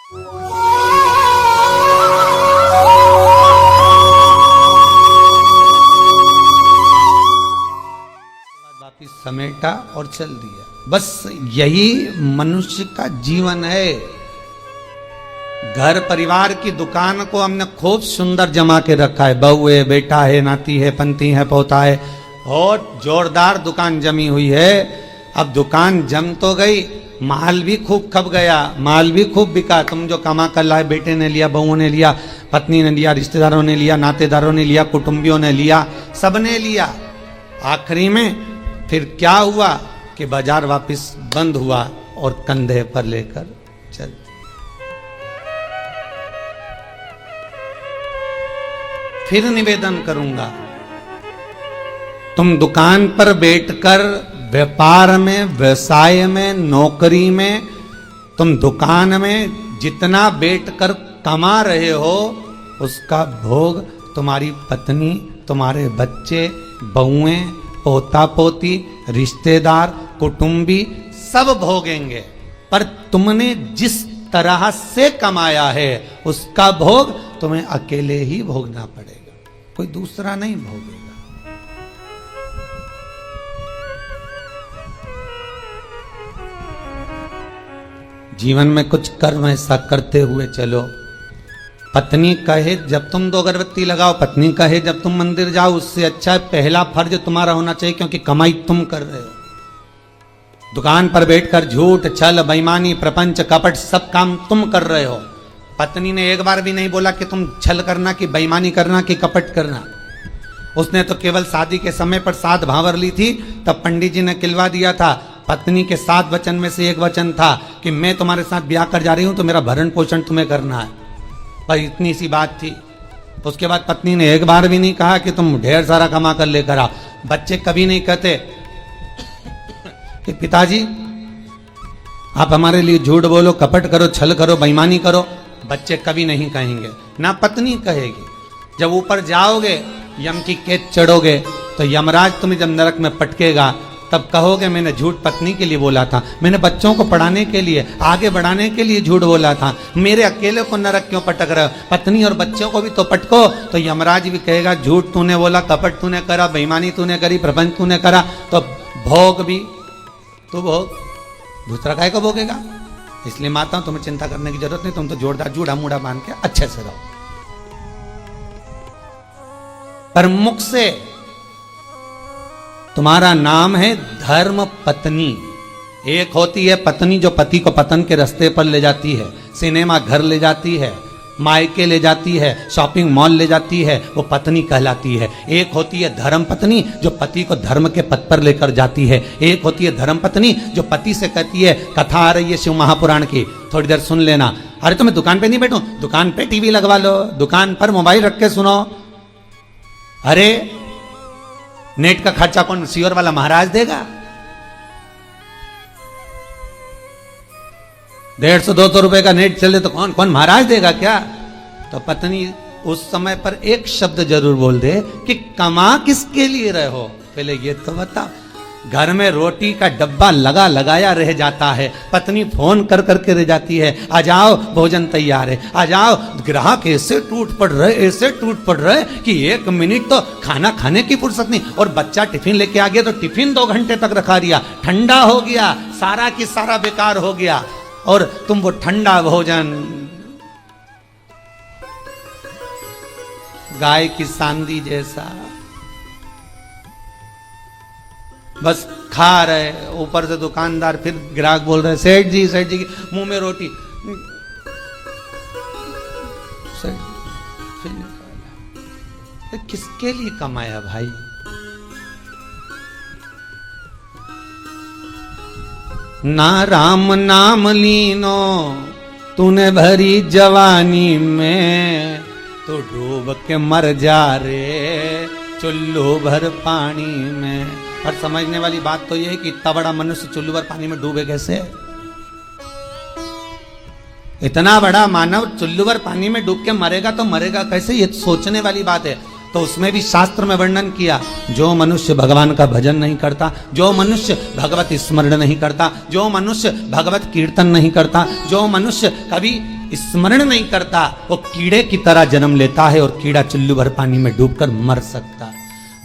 वापिस समेटा और चल दिया। बस यही मनुष्य का जीवन है। घर परिवार की दुकान को हमने खूब सुंदर जमा के रखा है, बहू है, बेटा है, नाती है, पंती है, पोता है, और जोरदार दुकान जमी हुई है। अब दुकान जम तो गई, माल भी खूब खप गया, माल भी खूब बिका। तुम जो कमा कर लाए, बेटे ने लिया, बहुओं ने लिया, पत्नी ने लिया, रिश्तेदारों ने लिया, नातेदारों ने लिया, कुटुंबियों ने लिया, सबने लिया। आखिरी में फिर क्या हुआ कि बाजार वापस बंद हुआ और कंधे पर लेकर चल। फिर निवेदन करूंगा, तुम दुकान पर बैठकर व्यापार में, व्यवसाय में, नौकरी में, तुम दुकान में जितना बैठकर कमा रहे हो उसका भोग तुम्हारी पत्नी, तुम्हारे बच्चे, बहुएं, पोता पोती, रिश्तेदार, कुटुंबी सब भोगेंगे। पर तुमने जिस तरह से कमाया है उसका भोग तुम्हें अकेले ही भोगना पड़ेगा, कोई दूसरा नहीं भोगेगा। जीवन में कुछ कर्म ऐसा करते हुए चलो। पत्नी कहे जब तुम 2 अगरबत्ती लगाओ, पत्नी कहे जब तुम मंदिर जाओ, उससे अच्छा पहला फर्ज तुम्हारा होना चाहिए, क्योंकि कमाई तुम कर रहे हो। दुकान पर बैठकर झूठ, छल, बेईमानी, प्रपंच, कपट सब काम तुम कर रहे हो। पत्नी ने एक बार भी नहीं बोला कि तुम छल करना, कि बेईमानी करना, कि कपट करना। उसने तो केवल शादी के समय पर 7 भावर ली थी, तब पंडित जी ने किलवा दिया था। पत्नी के 7 वचन में से एक वचन था कि मैं तुम्हारे साथ ब्याह कर जा रही हूं तो मेरा भरण पोषण तुम्हें करना है। पर इतनी सी बात थी। उसके बाद पत्नी ने एक बार भी नहीं कहा कि तुम ढेर सारा कमा कर लेकर आओ। बच्चे कभी नहीं कहते कि पिताजी आप हमारे लिए झूठ बोलो, कपट करो, छल करो, बेईमानी करो। बच्चे कभी नहीं कहेंगे, ना पत्नी कहेगी। जब ऊपर जाओगे, यम की कैद चढ़ोगे, तो यमराज तुम्हें जब नरक में पटकेगा तब कहोगे मैंने झूठ पत्नी के लिए बोला था, मैंने बच्चों को पढ़ाने के लिए, आगे बढ़ाने के लिए झूठ बोला था, मेरे अकेले को नरक क्यों पटक रहे हो? पत्नी और बच्चों को भी तो पटको। तो यमराज भी कहेगा झूठ तूने बोला, कपट तूने करा, बेईमानी तूने करी, प्रपंच तूने करा, तो भोग भी तू भोग, दूसरा काहे को भोगेगा? इसलिए माता तुम्हें चिंता करने की जरूरत नहीं, तुम तो जोरदार जूड़ा मूड़ा बांध के अच्छे से रहो। पर मुख से तुम्हारा नाम है धर्म पत्नी। एक होती है पत्नी जो पति को पतन के रास्ते पर ले जाती है, सिनेमा घर ले जाती है, मायके ले जाती है, शॉपिंग मॉल ले जाती है, वो पत्नी कहलाती है। एक होती है धर्म पत्नी जो पति को धर्म के पथ पर लेकर जाती है। एक होती है धर्म पत्नी जो पति से कहती है, कथा आ रही है शिव महापुराण की, थोड़ी देर सुन लेना। अरे तुम्हें दुकान पे नहीं बैठूं, दुकान पे टीवी लगवा लो, दुकान पर मोबाइल रख के सुनो। अरे नेट का खर्चा कौन सीवर वाला महाराज देगा? 150-200 रुपए का नेट चले तो कौन महाराज देगा क्या? तो पत्नी उस समय पर एक शब्द जरूर बोल दे कि कमा किसके लिए रहे हो, पहले ये तो बता। घर में रोटी का डब्बा लगा लगाया रह जाता है, पत्नी फोन कर करके रह जाती है, आ जाओ भोजन तैयार है, आ जाओ। ग्राहक ऐसे टूट पड़ रहे, ऐसे टूट पड़ रहे कि 1 मिनट तो खाना खाने की फुर्सत नहीं। और बच्चा टिफिन लेके आ गया तो टिफिन 2 घंटे तक रखा दिया, ठंडा हो गया, सारा की सारा बेकार हो गया। और तुम वो ठंडा भोजन गाय की सांदी जैसा बस खा रहे। ऊपर से दुकानदार फिर ग्राहक बोल रहे, सेठ जी मुंह में रोटी, फिर किसके लिए कमाया भाई? ना राम नाम लीनो तूने भरी जवानी में, तो डूब के मर जा रे चुल्लू भर पानी में। और समझने वाली बात तो यह है कि इतना बड़ा मनुष्य चुल्लू भर पानी में डूबे कैसे? इतना बड़ा मानव चुल्लू भर पानी में डूब के मरेगा तो मरेगा कैसे? ये सोचने वाली बात है। तो उसमें भी शास्त्र में वर्णन किया, जो मनुष्य भगवान का भजन नहीं करता, जो मनुष्य भगवत स्मरण नहीं करता, जो मनुष्य भगवत कीर्तन नहीं करता, जो मनुष्य कभी स्मरण नहीं करता वो कीड़े की तरह जन्म लेता है और कीड़ा चुल्लू भर पानी में डूबकर मर सकता।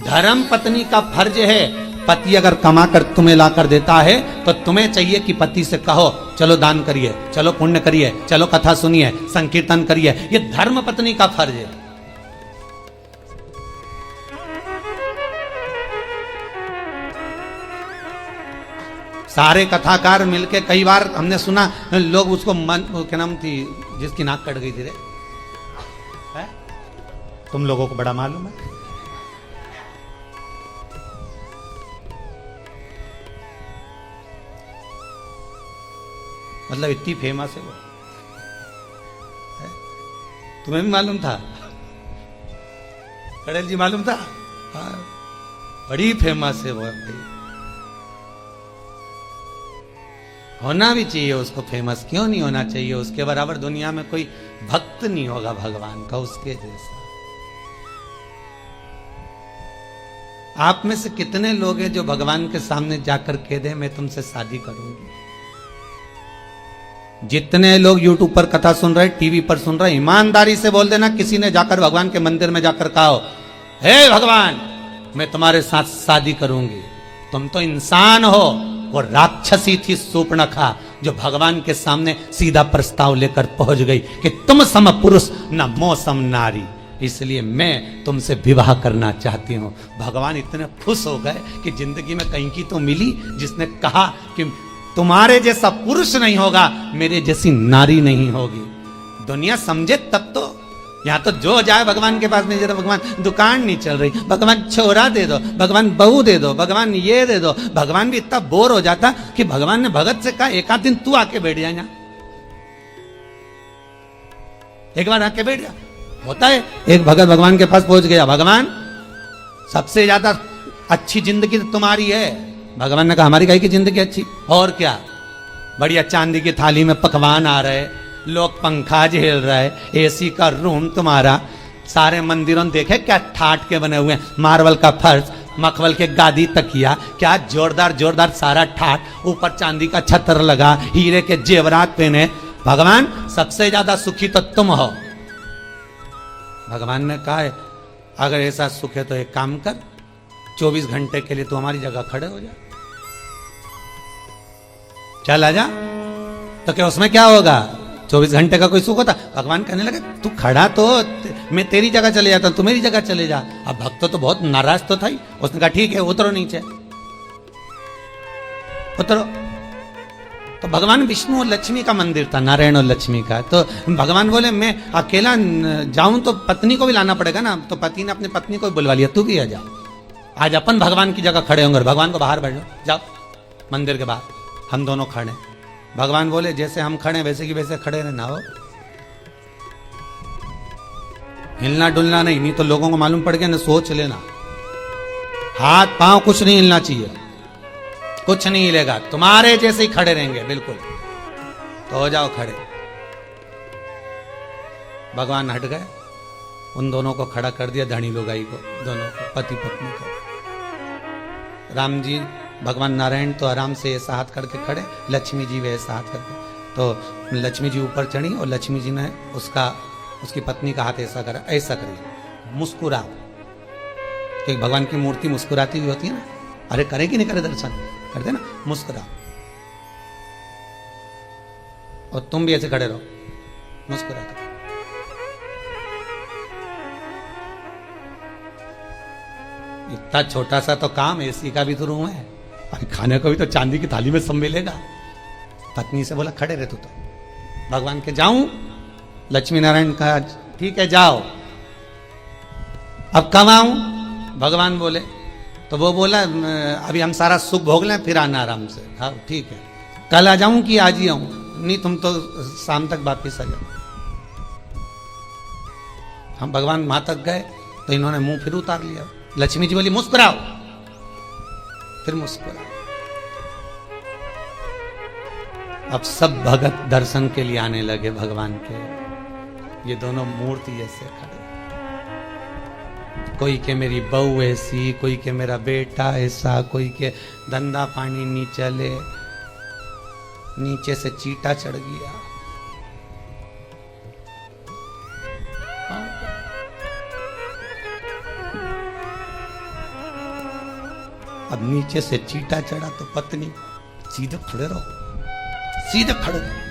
धर्म पत्नी का फर्ज है। पति अगर कमा कर तुम्हें ला कर देता है तो तुम्हें चाहिए कि पति से कहो चलो दान करिए, चलो पुण्य करिए, चलो कथा सुनिए, संकीर्तन करिए। ये धर्म पत्नी का फर्ज है। सारे कथाकार मिलके, कई बार हमने सुना लोग उसको क्या नाम थी जिसकी नाक कट गई थी रे, है? तुम लोगों को बड़ा मालूम है। मतलब इतनी फेमस है वो, है? तुम्हें भी मालूम था? कड़ेल जी मालूम था? हाँ, बड़ी फेमस है वो भाई। होना भी चाहिए उसको फेमस, क्यों नहीं होना चाहिए? उसके बराबर दुनिया में कोई भक्त नहीं होगा भगवान का उसके जैसा। आप में से कितने लोग हैं जो भगवान के सामने जाकर कह दे मैं तुमसे शादी करूंगी? जितने लोग YouTube पर कथा सुन रहे, टीवी पर सुन रहे, ईमानदारी से बोल देना किसी ने जाकर भगवान के मंदिर में जाकर कहा हो हे भगवान मैं तुम्हारे साथ शादी करूंगी। तुम तो इंसान हो, वो राक्षसी थी सूर्पणखा जो भगवान के सामने सीधा प्रस्ताव लेकर पहुंच गई कि तुम सम पुरुष न मो सम नारी, इसलिए मैं तुमसे विवाह करना चाहती हूं। भगवान इतने खुश हो गए कि जिंदगी में कहीं की तो मिली जिसने कहा कि तुम्हारे जैसा पुरुष नहीं होगा, मेरे जैसी नारी नहीं होगी। दुनिया समझे तब तो। यहां तो जो जाए भगवान के पास नहीं जाता, भगवान दुकान नहीं चल रही, भगवान छोरा दे दो, भगवान बहू दे दो, भगवान ये दे दो। भगवान भी इतना बोर हो जाता कि भगवान ने भगत से कहा एक आध दिन तू आके बैठ जा यहां, एक बार आके बैठ जा। होता है एक भगत भगवान के पास पहुंच गया, भगवान सबसे ज्यादा अच्छी जिंदगी तो तुम्हारी है। भगवान ने कहा हमारी काहे की जिंदगी अच्छी, और क्या, बढ़िया चांदी की थाली में पकवान आ रहे, लोग पंखा झेल रहे, एसी का रूम तुम्हारा, सारे मंदिरों देखे क्या ठाट के बने हुए, मार्बल का फर्श, मखमल के गादी तकिया, क्या जोरदार जोरदार सारा ठाट, ऊपर चांदी का छतर लगा, हीरे के जेवरात पहने। भगवान सबसे ज्यादा सुखी तो तुम हो। भगवान ने कहा अगर ऐसा सुख है तो एक काम कर, 24 घंटे के लिए तू हमारी जगह खड़े हो जा, चल आजा। तो क्या उसमें क्या होगा? 24 घंटे का कोई सुख होता? भगवान कहने लगे तू खड़ा तो मैं तेरी जगह चले जाता, तू मेरी जगह चले जा। अब भक्त तो बहुत नाराज तो था ही, उसने कहा ठीक है उतरो नीचे, उतरो। तो भगवान विष्णु और लक्ष्मी का मंदिर था, नारायण और लक्ष्मी का। तो भगवान बोले मैं अकेला जाऊं तो पत्नी को भी लाना पड़ेगा ना, तो पति ने अपनी पत्नी को बुलवा लिया, तू भी आ जा, आज अपन भगवान की जगह खड़े होंगे। भगवान को बाहर बैठो, जाओ मंदिर के बाहर, हम दोनों खड़े। भगवान बोले जैसे हम खड़े वैसे की वैसे खड़े रहना हो, हिलना डुलना नहीं, नहीं तो लोगों को मालूम पड़ गया ना, सोच लेना। हाथ पांव कुछ नहीं हिलना चाहिए, कुछ नहीं हिलेगा, तुम्हारे जैसे ही खड़े रहेंगे बिल्कुल। तो हो जाओ खड़े। भगवान हट गए, उन दोनों को खड़ा कर दिया, धनी लुगाई को, दोनों को, पति पत्नी को। राम जी भगवान नारायण तो आराम से ऐसा हाथ करके खड़े, लक्ष्मी जी वैसा हाथ करके। तो लक्ष्मी जी ऊपर चढ़ी और लक्ष्मी जी ने उसकी पत्नी का हाथ ऐसा करा, ऐसा करिए, मुस्कुरा, क्योंकि भगवान की मूर्ति मुस्कुराती हुई होती है ना। अरे करे कि नहीं करे दर्शन, करते ना, मुस्कुरा। और तुम भी ऐसे खड़े रहो, मुस्कुरा। इतना छोटा सा तो काम, एसी का भी तो रूम है, और खाने को भी तो चांदी की थाली में सब मिलेगा। पत्नी से बोला खड़े रहे तू तो। भगवान के जाऊं? लक्ष्मी नारायण कहा ठीक है जाओ। अब कब आऊं? भगवान बोले, तो वो बोला अभी हम सारा सुख भोग लें फिर आना आराम से। हाँ ठीक है, कल आ जाऊं कि आज ही आऊं? नहीं तुम तो शाम तक वापिस आ जाओ। हम भगवान वहां तक गए तो इन्होंने मुंह फिर उतार लिया। लक्ष्मी जी बोली मुस्कुराओ, फिर मुस्कुराओ। अब सब भगत दर्शन के लिए आने लगे भगवान के। ये दोनों मूर्ति ऐसे खड़े, कोई के मेरी बहू ऐसी, कोई के मेरा बेटा ऐसा, कोई के धंधा पानी नहीं चले, नीचे से चीटा चढ़ गया। अब नीचे से चीटा चढ़ा तो पत्नी सीधे खड़े रहो, सीधे खड़े रहो।